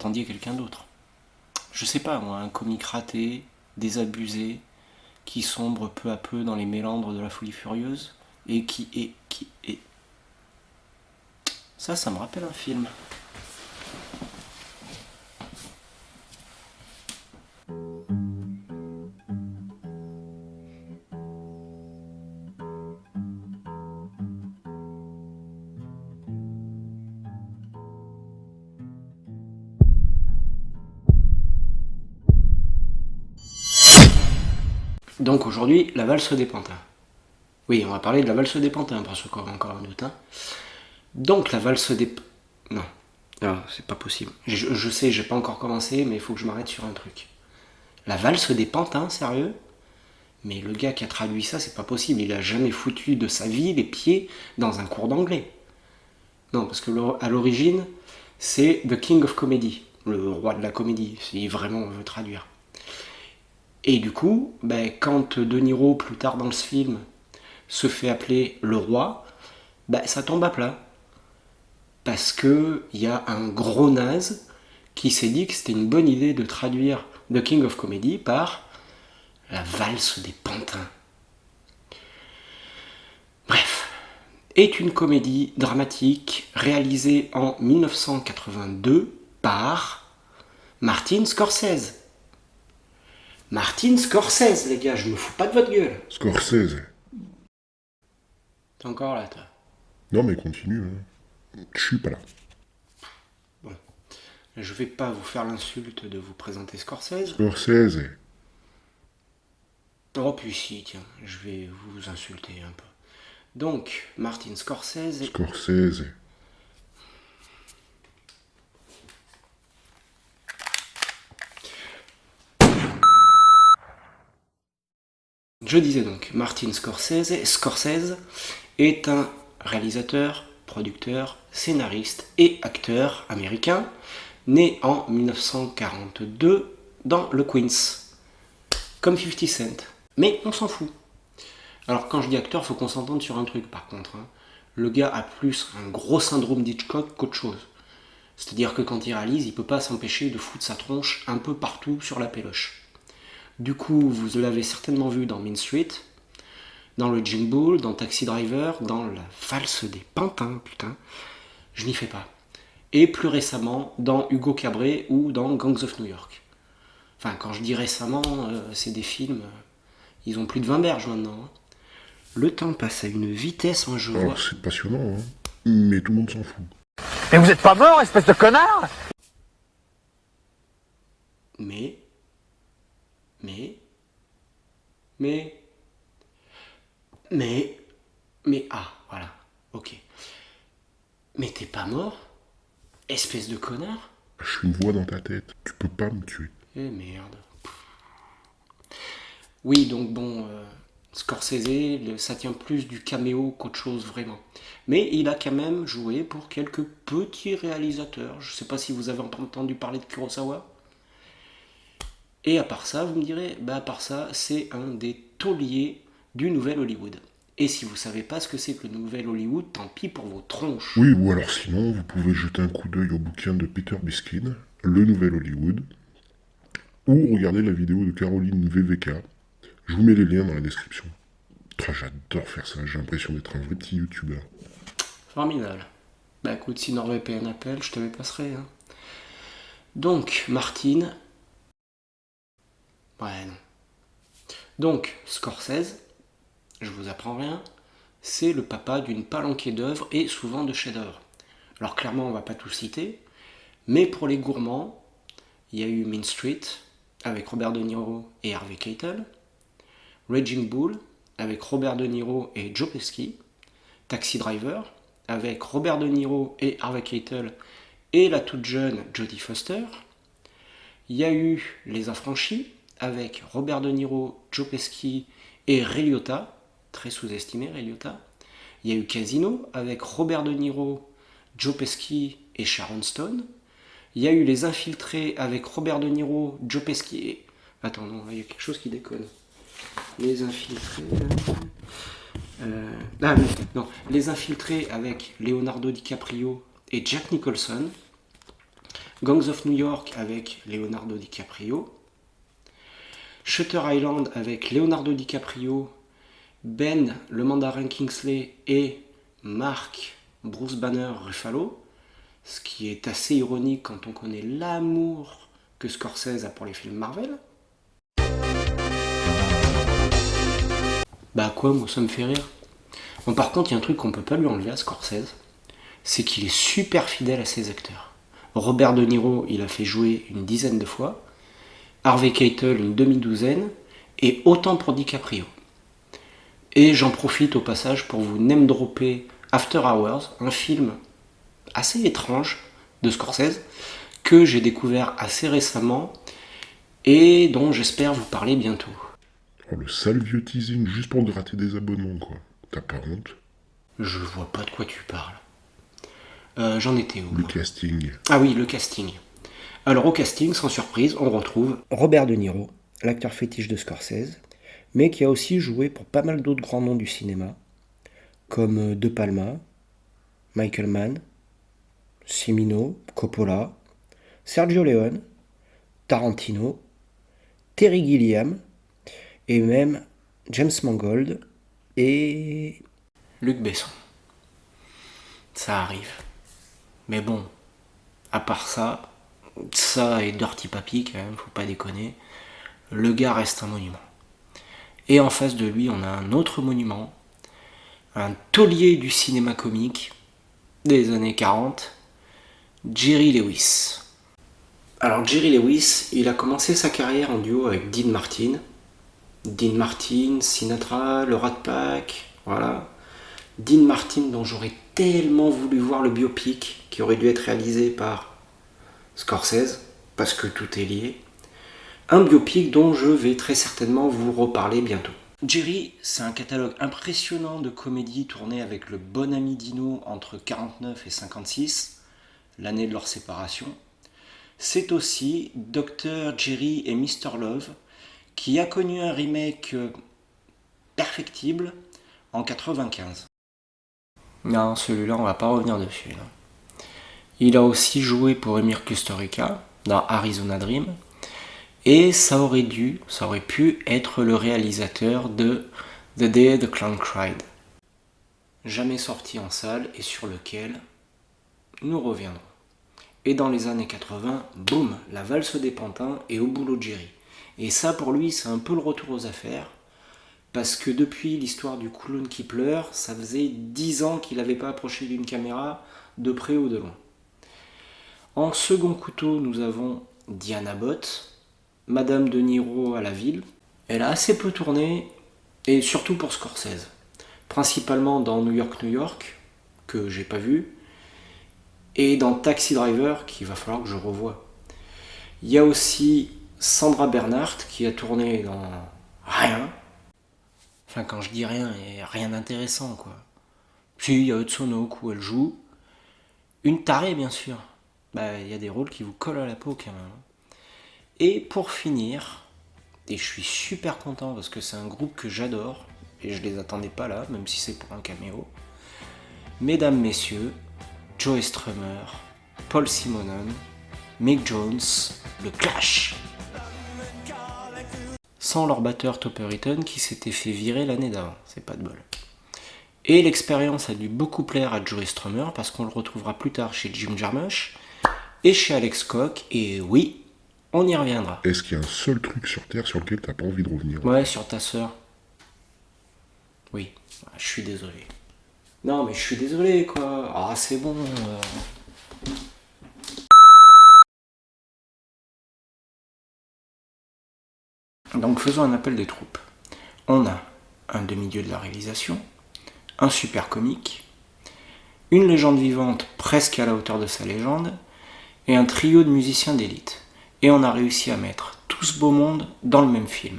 attendiez quelqu'un d'autre. Je sais pas, moi, un comique raté, désabusé, qui sombre peu à peu dans les méandres de la folie furieuse, et qui est... Ça me rappelle un film. Donc aujourd'hui, la valse des pantins. Oui, on va parler de la valse des pantins, pour ceux qui auraient encore un doute. Hein. Donc la valse des... Non, c'est pas possible. Je sais, j'ai pas encore commencé, mais il faut que je m'arrête sur un truc. La valse des pantins, sérieux? Mais le gars qui a traduit ça, c'est pas possible. Il a jamais foutu de sa vie les pieds dans un cours d'anglais. Non, parce que à l'origine, c'est The King of Comedy, le roi de la comédie, si vraiment on veut traduire. Et du coup, quand De Niro, plus tard dans ce film, se fait appeler le roi, ça tombe à plat. Parce qu'il y a un gros naze qui s'est dit que c'était une bonne idée de traduire The King of Comedy par la valse des pantins. Bref, est une comédie dramatique réalisée en 1982 par Martin Scorsese. Martin Scorsese, les gars, je me fous pas de votre gueule. Scorsese. T'es encore là, toi? Non, mais continue. Hein. Je suis pas là. Bon. Je vais pas vous faire l'insulte de vous présenter Scorsese. Scorsese. Oh, puis si, tiens, je vais vous insulter un peu. Donc, Martin Scorsese. Scorsese. Je disais donc, Martin Scorsese est un réalisateur, producteur, scénariste et acteur américain, né en 1942 dans le Queens, comme 50 Cent. Mais on s'en fout. Alors quand je dis acteur, faut qu'on s'entende sur un truc par contre. Hein. Le gars a plus un gros syndrome d'Hitchcock qu'autre chose. C'est-à-dire que quand il réalise, il peut pas s'empêcher de foutre sa tronche un peu partout sur la péloche. Du coup, vous l'avez certainement vu dans Mean Street, dans le Raging Bull, dans Taxi Driver, dans la valse des pantins, putain, je n'y fais pas. Et plus récemment, dans Hugo Cabret ou dans Gangs of New York. Enfin, quand je dis récemment, c'est des films, ils ont plus de 20 berges maintenant. Hein. Le temps passe à une vitesse en jeu. Alors, c'est passionnant, hein. Mais tout le monde s'en fout. Mais vous êtes pas mort, espèce de connard! Mais, voilà, ok. Mais t'es pas mort? Espèce de connard? Je suis une voix dans ta tête. Tu peux pas me tuer. Eh merde. Oui, donc bon, Scorsese, ça tient plus du caméo qu'autre chose vraiment. Mais il a quand même joué pour quelques petits réalisateurs. Je sais pas si vous avez entendu parler de Kurosawa. Et à part ça, vous me direz, à part ça, c'est un des tauliers du Nouvel Hollywood. Et si vous savez pas ce que c'est que le Nouvel Hollywood, tant pis pour vos tronches. Oui, ou alors sinon, vous pouvez jeter un coup d'œil au bouquin de Peter Biskin, Le Nouvel Hollywood, ou regarder la vidéo de Caroline VVK. Je vous mets les liens dans la description. J'adore faire ça, j'ai l'impression d'être un vrai petit youtubeur. Formidable. Écoute, si NordVPN appelle, je te les passerai. Hein. Donc, Martine. Ouais, non. Donc, Scorsese, je vous apprends rien, c'est le papa d'une palanquée d'œuvres et souvent de chefs-d'œuvre. Alors clairement, on va pas tout citer, mais pour les gourmands, il y a eu Mean Street avec Robert De Niro et Harvey Keitel, Raging Bull avec Robert De Niro et Joe Pesci, Taxi Driver avec Robert De Niro et Harvey Keitel et la toute jeune Jodie Foster. Il y a eu Les Affranchis avec Robert De Niro, Joe Pesci et Ray Liotta, très sous-estimé Ray Liotta. Il y a eu Casino avec Robert De Niro, Joe Pesci et Sharon Stone. Il y a eu Les Infiltrés avec Robert De Niro, Joe Pesci et... Attends, non, il y a quelque chose qui déconne. Les Infiltrés... non, Les Infiltrés avec Leonardo DiCaprio et Jack Nicholson. Gangs of New York avec Leonardo DiCaprio, Shutter Island avec Leonardo DiCaprio, Ben le mandarin Kingsley et Mark Bruce Banner Ruffalo, ce qui est assez ironique quand on connaît l'amour que Scorsese a pour les films Marvel. Bah quoi, moi ça me fait rire. Bon, par contre, il y a un truc qu'on peut pas lui enlever à Scorsese, c'est qu'il est super fidèle à ses acteurs. Robert De Niro, il a fait jouer une dizaine de fois, Harvey Keitel une demi-douzaine, et autant pour DiCaprio. Et j'en profite au passage pour vous name-dropper After Hours, un film assez étrange de Scorsese, que j'ai découvert assez récemment, et dont j'espère vous parler bientôt. Oh, le sale vieux teasing juste pour gratter des abonnements, quoi. T'as pas honte? Je vois pas de quoi tu parles. J'en étais où? Le casting. Ah oui, le casting. Alors au casting, sans surprise, on retrouve Robert De Niro, l'acteur fétiche de Scorsese, mais qui a aussi joué pour pas mal d'autres grands noms du cinéma, comme De Palma, Michael Mann, Cimino, Coppola, Sergio Leone, Tarantino, Terry Gilliam, et même James Mangold et Luc Besson. Ça arrive. Mais bon, à part ça et Dirty Papi quand même, faut pas déconner, le gars reste un monument. Et en face de lui, on a un autre monument, un taulier du cinéma comique des années 40, Jerry Lewis. Alors Jerry Lewis, il a commencé sa carrière en duo avec Dean Martin. Dean Martin, Sinatra, le Rat Pack, voilà. Dean Martin dont j'aurais tellement voulu voir le biopic qui aurait dû être réalisé par Scorsese, parce que tout est lié. Un biopic dont je vais très certainement vous reparler bientôt. Jerry, c'est un catalogue impressionnant de comédies tournées avec le bon ami Dino entre 49 et 56, l'année de leur séparation. C'est aussi Dr. Jerry et Mr. Love, qui a connu un remake perfectible en 95. Non, celui-là, on va pas revenir dessus. Là. Il a aussi joué pour Emir Kusturica dans Arizona Dream. Et ça aurait pu être le réalisateur de The Day the Clown Cried. Jamais sorti en salle et sur lequel nous reviendrons. Et dans les années 80, boum, la valse des pantins et au boulot de Jerry. Et ça, pour lui, c'est un peu le retour aux affaires. Parce que depuis l'histoire du clown qui pleure, ça faisait 10 ans qu'il n'avait pas approché d'une caméra de près ou de loin. En second couteau, nous avons Diana Bott, Madame De Niro à la ville. Elle a assez peu tourné, et surtout pour Scorsese. Principalement dans New York, New York, que j'ai pas vu, et dans Taxi Driver, qu'il va falloir que je revoie. Il y a aussi Sandra Bernhardt, qui a tourné dans rien. Enfin, quand je dis rien, il n'y a rien d'intéressant, quoi. Si, il y a Hudson Hawk où elle joue. Une tarée, bien sûr. Bah, il y a des rôles qui vous collent à la peau, quand même. Et pour finir, et je suis super content parce que c'est un groupe que j'adore, et je les attendais pas là, même si c'est pour un caméo. Mesdames, messieurs, Joey Strummer, Paul Simonon, Mick Jones, le Clash. Sans leur batteur Topper Eaton qui s'était fait virer l'année d'avant, c'est pas de bol. Et l'expérience a dû beaucoup plaire à Joey Strummer parce qu'on le retrouvera plus tard chez Jim Jarmusch et chez Alex Koch, et oui, on y reviendra. Est-ce qu'il y a un seul truc sur Terre sur lequel t'as pas envie de revenir? Ouais, sur ta sœur. Oui, je suis désolé. Non, mais je suis désolé, quoi. Ah, c'est bon. Donc, faisons un appel des troupes. On a un demi-dieu de la réalisation, un super comique, une légende vivante presque à la hauteur de sa légende, et un trio de musiciens d'élite. Et on a réussi à mettre tout ce beau monde dans le même film.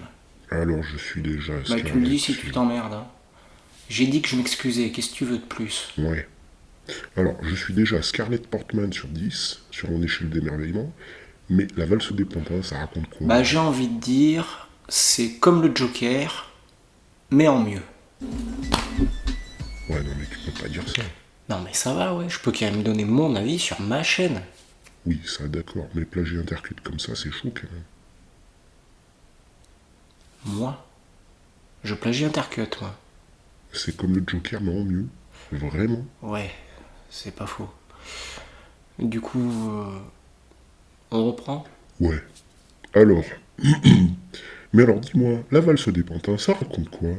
Alors, je suis déjà... Bah, tu me dis si tu t'emmerdes. Hein. J'ai dit que je m'excusais, qu'est-ce que tu veux de plus? Ouais. Alors, je suis déjà Scarlett Portman sur 10, sur mon échelle d'émerveillement, mais la valse des pantins, ça raconte quoi? Bah, j'ai envie de dire, c'est comme le Joker, mais en mieux. Ouais, non, mais tu peux pas dire ça. Non, mais ça va, ouais, je peux quand même donner mon avis sur ma chaîne. Oui, ça d'accord, mais plagier Intercut comme ça, c'est chaud quand même. Moi, je plagie Intercut, moi. C'est comme le Joker, mais en mieux. Vraiment. Ouais, c'est pas faux. Du coup, on reprend? Ouais. Alors. Mais alors, dis-moi, la valse des pantins, ça raconte quoi?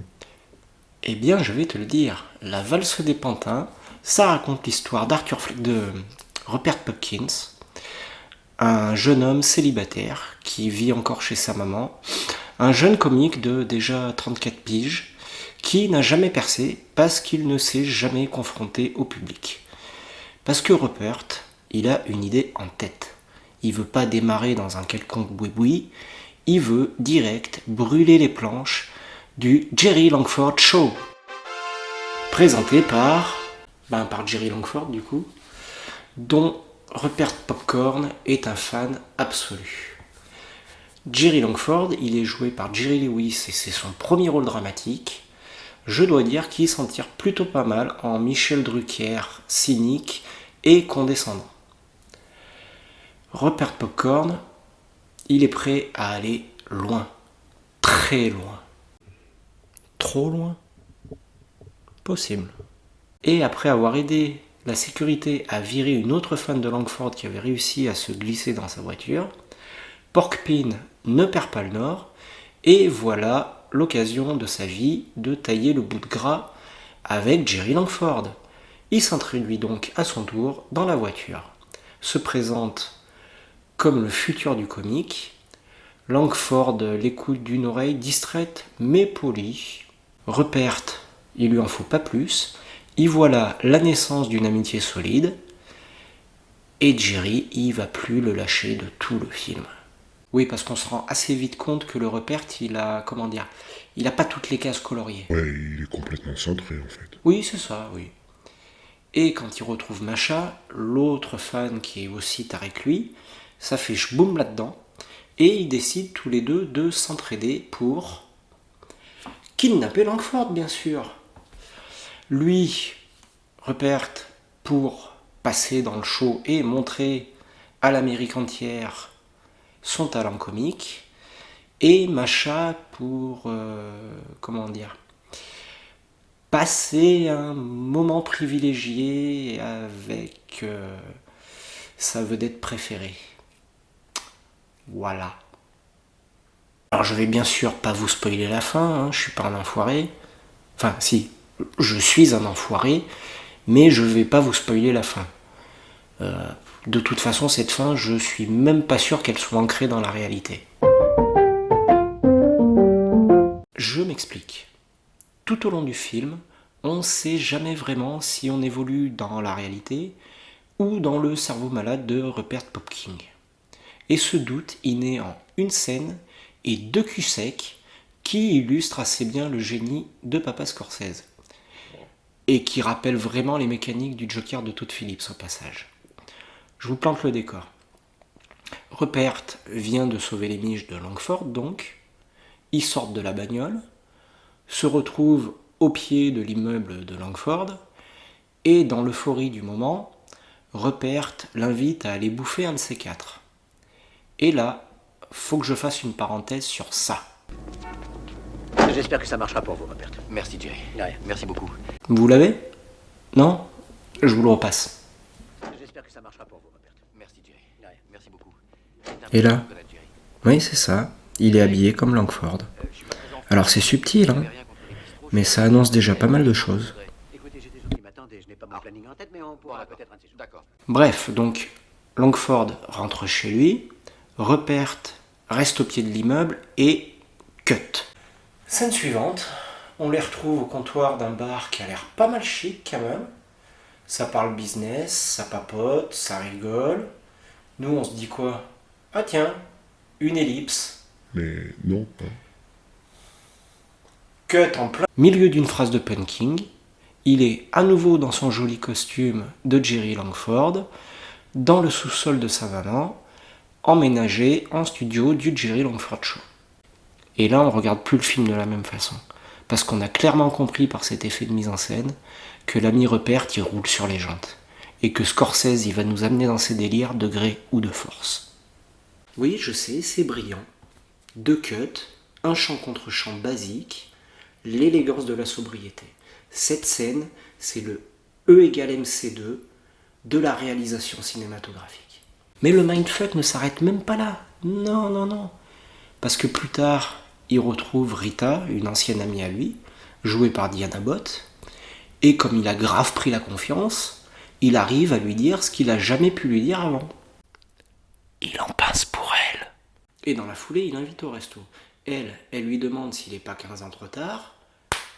Eh bien, je vais te le dire. La valse des pantins, ça raconte l'histoire de Rupert Pupkins, un jeune homme célibataire qui vit encore chez sa maman, un jeune comique de déjà 34 piges, qui n'a jamais percé parce qu'il ne s'est jamais confronté au public. Parce que Rupert, il a une idée en tête. Il veut pas démarrer dans un quelconque boui-boui, il veut direct brûler les planches du Jerry Langford Show. Présenté par Jerry Langford du coup, dont Rupert Popcorn est un fan absolu. Jerry Langford, il est joué par Jerry Lewis et c'est son premier rôle dramatique. Je dois dire qu'il s'en tire plutôt pas mal en Michel Drucker, cynique et condescendant. Rupert Popcorn, il est prêt à aller loin, très loin. Trop loin? Possible. Et après avoir aidé la sécurité à virer une autre fan de Langford qui avait réussi à se glisser dans sa voiture, Porkpin ne perd pas le nord, et voilà l'occasion de sa vie de tailler le bout de gras avec Jerry Langford. Il s'introduit donc à son tour dans la voiture, se présente comme le futur du comique. Langford l'écoute d'une oreille distraite mais polie. Rupert, il lui en faut pas plus. Y voilà la naissance d'une amitié solide. Et Jerry, il va plus le lâcher de tout le film. Oui, parce qu'on se rend assez vite compte que le Rupert, il a pas toutes les cases coloriées. Ouais, il est complètement centré en fait. Oui, c'est ça, oui. Et quand il retrouve Masha, l'autre fan qui est aussi taré que lui, ça fait chboum là-dedans. Et ils décident tous les deux de s'entraider pour kidnapper Langford, bien sûr. Lui, Rupert, pour passer dans le show et montrer à l'Amérique entière son talent comique. Et Masha pour, passer un moment privilégié avec sa vedette préférée. Voilà. Alors je vais bien sûr pas vous spoiler la fin, hein, je suis pas un enfoiré. Enfin si, je suis un enfoiré, mais je vais pas vous spoiler la fin. De toute façon, cette fin, je suis même pas sûr qu'elle soit ancrée dans la réalité. Je m'explique. Tout au long du film, on ne sait jamais vraiment si on évolue dans la réalité ou dans le cerveau malade de Rupert Popkin. Et ce doute, il naît en une scène et deux culs secs qui illustrent assez bien le génie de Papa Scorsese. Et qui rappellent vraiment les mécaniques du Joker de Todd Phillips au passage. Je vous plante le décor. Rupert vient de sauver les miches de Langford donc. Ils sortent de la bagnole, se retrouvent au pied de l'immeuble de Langford, et dans l'euphorie du moment, Rupert l'invite à aller bouffer un de ces quatre. Et là, faut que je fasse une parenthèse sur ça. J'espère que ça marchera pour vous, Rupert. Merci Jerry. De rien. Merci beaucoup. Vous l'avez? Non? Je vous le repasse. J'espère que ça marchera pour vous, Rupert. Merci Jerry. De rien. Merci beaucoup. Et là? Oui, c'est ça. Il est habillé comme Langford. Alors c'est subtil, hein, mais ça annonce déjà pas mal de choses. Écoutez, j'ai des autres qui m'attendent et je n'ai pas mon planning en tête, mais on pourra peut-être un de ces jours. D'accord. Bref, donc Langford rentre chez lui, Rupert reste au pied de l'immeuble et cut. Scène suivante, on les retrouve au comptoir d'un bar qui a l'air pas mal chic quand même. Ça parle business, ça papote, ça rigole. Nous on se dit quoi? Ah tiens, une ellipse. Mais non, hein. Cut en plein milieu d'une phrase de Punking. Il est à nouveau dans son joli costume de Jerry Langford, dans le sous-sol de sa maman, emménagé en studio du Jerry Langford Show. Et là, on regarde plus le film de la même façon, parce qu'on a clairement compris par cet effet de mise en scène que l'ami Rupert y roule sur les jantes. et que Scorsese il va nous amener dans ses délires de gré ou de force. Oui, je sais, c'est brillant. 2 cuts, un chant contre chant basique, l'élégance de la sobriété. Cette scène, c'est le E égale MC2 de la réalisation cinématographique. Mais le mindfuck ne s'arrête même pas là. Non, non, non. Parce que plus tard, il retrouve Rita, une ancienne amie à lui, jouée par Diana Bott, et comme il a grave pris la confiance, il arrive à lui dire ce qu'il a jamais pu lui dire avant. Il en pince pour elle. Et dans la foulée, il l'invite au resto. Elle lui demande s'il n'est pas 15 ans trop tard.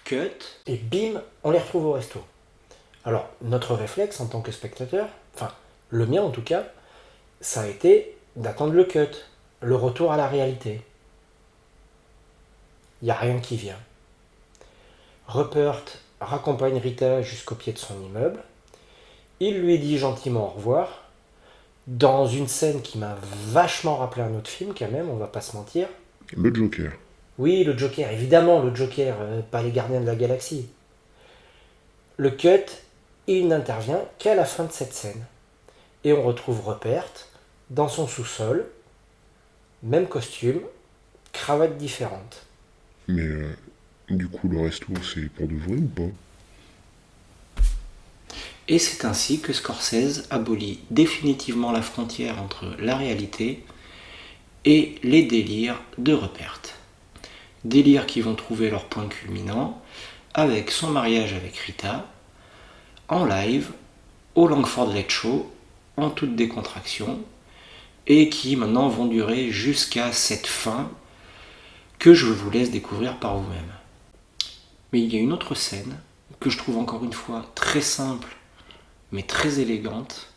Cut. Et bim, on les retrouve au resto. Alors, notre réflexe en tant que spectateur, enfin, le mien en tout cas, ça a été d'attendre le cut, le retour à la réalité. Il n'y a rien qui vient. Rupert raccompagne Rita jusqu'au pied de son immeuble. Il lui dit gentiment au revoir, dans une scène qui m'a vachement rappelé un autre film quand même, on va pas se mentir. Le Joker. Oui, le Joker, évidemment le Joker, pas les Gardiens de la Galaxie. Le cut, il n'intervient qu'à la fin de cette scène. Et on retrouve Rupert dans son sous-sol, même costume, cravate différente. Mais du coup, le resto, c'est pour de vrai ou pas? Et c'est ainsi que Scorsese abolit définitivement la frontière entre la réalité et les délires de Rupert. Délires qui vont trouver leur point culminant avec son mariage avec Rita, en live, au Langford Late Show, en toute décontraction, et qui maintenant vont durer jusqu'à cette fin que je vous laisse découvrir par vous-même. Mais il y a une autre scène que je trouve encore une fois très simple mais très élégante,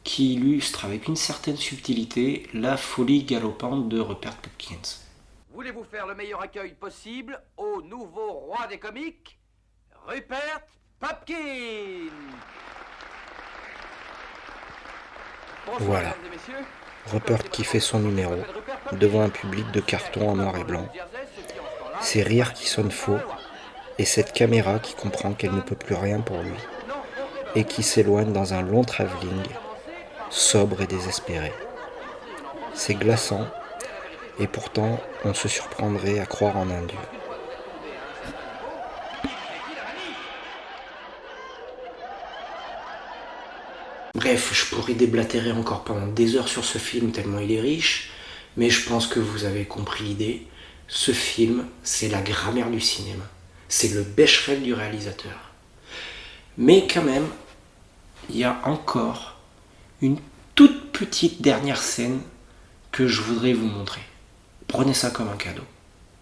qui illustre avec une certaine subtilité la folie galopante de Rupert Pupkins. Voulez-vous faire le meilleur accueil possible au nouveau roi des comiques, Rupert Pupkin? Bonsoir, Voilà. mesdames et messieurs. Rupert qui fait son numéro devant un public de carton en noir et blanc. Ces rires qui sonnent faux et cette caméra qui comprend qu'elle ne peut plus rien pour lui et qui s'éloigne dans un long travelling, sobre et désespéré. C'est glaçant et pourtant on se surprendrait à croire en un dieu. Bref, je pourrais déblatérer encore pendant des heures sur ce film tellement il est riche, mais je pense que vous avez compris l'idée. Ce film, c'est la grammaire du cinéma. C'est le Becherel du réalisateur. Mais quand même, il y a encore une toute petite dernière scène que je voudrais vous montrer. Prenez ça comme un cadeau.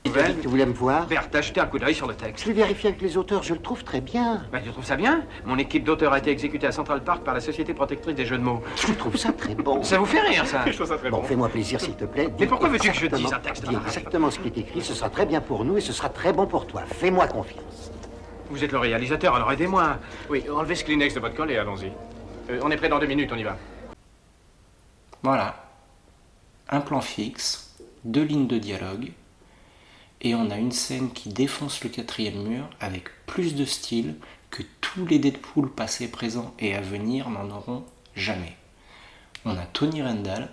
Tu voulais me voir? Berthe, t'as jeté un coup d'œil sur le texte. Je l'ai vérifié avec les auteurs, je le trouve très bien. Ben, tu trouves ça bien? Mon équipe d'auteurs a été exécutée à Central Park par la Société protectrice des jeux de mots. Je trouve ça très bon. Ça vous fait rire, ça? Je trouve ça très Bon, bon. fais-moi plaisir, s'il te plaît. Mais pourquoi veux-tu que je Exactement- dise un texte Dis exactement ce qui est écrit, ce sera très bien pour nous et ce sera très bon pour toi. Fais-moi confiance. Vous êtes le réalisateur, alors aidez-moi. Oui, enlevez ce Kleenex de votre colle et allons-y. On est prêt dans 2 minutes, on y va. Voilà. Un plan fixe, 2 lignes de dialogue, et on a une scène qui défonce le 4e mur avec plus de style que tous les Deadpool passés, présents et à venir n'en auront jamais. On a Tony Randall,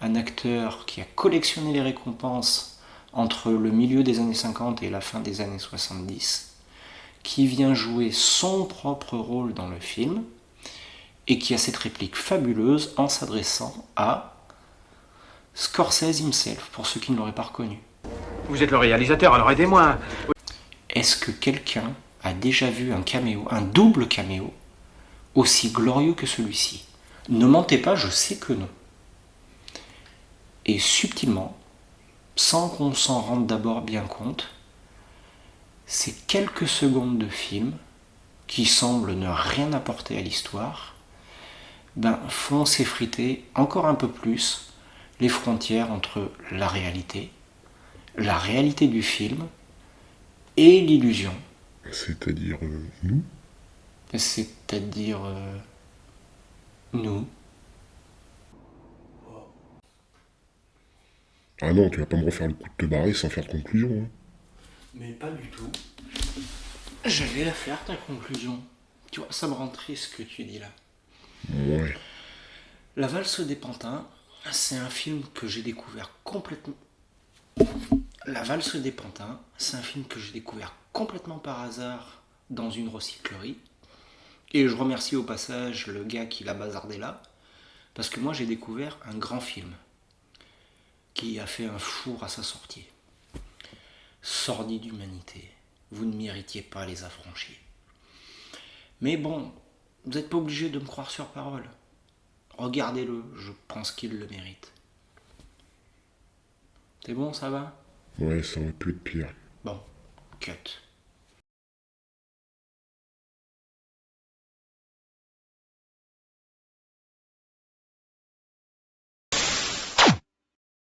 un acteur qui a collectionné les récompenses entre le milieu des années 50 et la fin des années 70, qui vient jouer son propre rôle dans le film, et qui a cette réplique fabuleuse en s'adressant à Scorsese himself, pour ceux qui ne l'auraient pas reconnu. Vous êtes le réalisateur, alors aidez-moi. Est-ce que quelqu'un a déjà vu un caméo, un double caméo, aussi glorieux que celui-ci? Ne mentez pas, je sais que non. Et subtilement, sans qu'on s'en rende d'abord bien compte, ces quelques secondes de film, qui semblent ne rien apporter à l'histoire, font s'effriter encore un peu plus les frontières entre la réalité du film et l'illusion. C'est-à-dire nous? C'est-à-dire nous. Ah non, tu vas pas me refaire le coup de te barrer sans faire de conclusion. Hein. Mais pas du tout. J'allais la faire ta conclusion. Tu vois, ça me rend triste ce que tu dis là. Ouais. La valse des pantins, c'est un film que j'ai découvert complètement... La valse des pantins, c'est un film que j'ai découvert complètement par hasard dans une recyclerie. Et je remercie au passage le gars qui l'a bazardé là, parce que moi j'ai découvert un grand film qui a fait un four à sa sortie. Sordide humanité, vous ne méritiez pas les affranchis. Mais bon, vous n'êtes pas obligé de me croire sur parole. Regardez-le, je pense qu'il le mérite. C'est bon, ça va? Ouais, ça aurait pu être pire. Bon, cut.